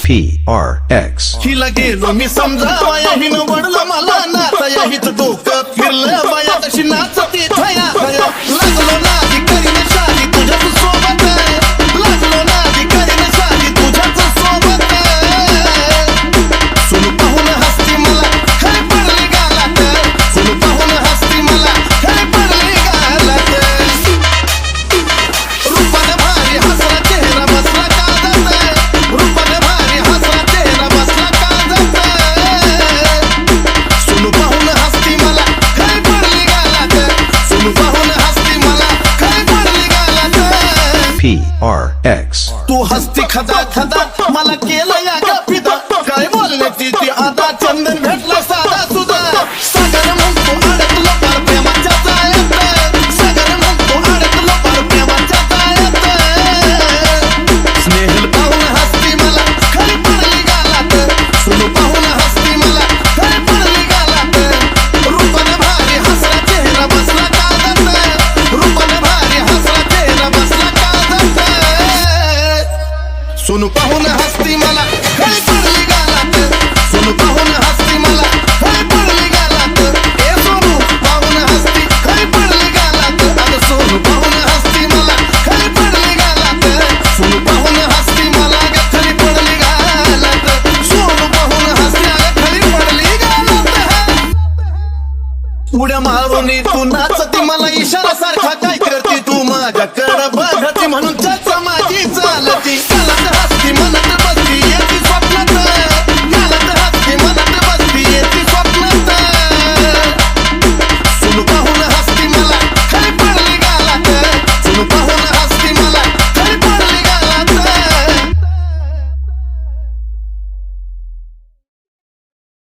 PRX. हिला गेलो मी समजावाया हिनं वडलं मला नाचाया हिच डोकं फिरलं बाया तशी नाचती थया थया लागलो नादी करीन शादी तुझ्याच सोबत लागलो नादी करीन शादी तुझ्याच सोबत सुन पाहून हसती मला हे पडली गालात सुन पाहून हसती मला हे पडली गालात रूपाने भारी हसला चेहरा बसला काजत रूपाने भारी हसला चेहरा बसला काजत सुन पाहून हसती मला हे पडली गालात सुन पाहून हसती मला हे पडली गालात PRX. तू हसती खदा खदा मला केलं या गपिदा काय बोलण्याची ती आता चंदन भेटला साधा सुद्धा सागर म्हणतो अडकलो पार प्रेमाच्या जाळ्यात सागर म्हणतो अडकलो पार प्रेमाच्या जाळ्यात स्नेहल पाहून हसती मला खरी पडली गालात सुन पाहून हसती मला खरी पडली गालात रूपाने भारी हसला चेहरा बसला काजत रूपाने भारी हसला चेहरा बसला काजत सुन पाहून हसती मला खरी पडली गालात सुन पाहून हसती मला खरी पडली गालात ए सोनू पाहून हसती खरी पडली गालात अगं सोनू पाहून हसती मला खरी पडली गालात सोनू पाहून हसती मला अगं खरी पडली गालात सोनू पाहून हसती अगं खरी पडली गालात उड्या मारून तू नाचती मला इशारा सारखा काय करती तू माझ्याकडं बघती म्हणून चर्चा माझी चालती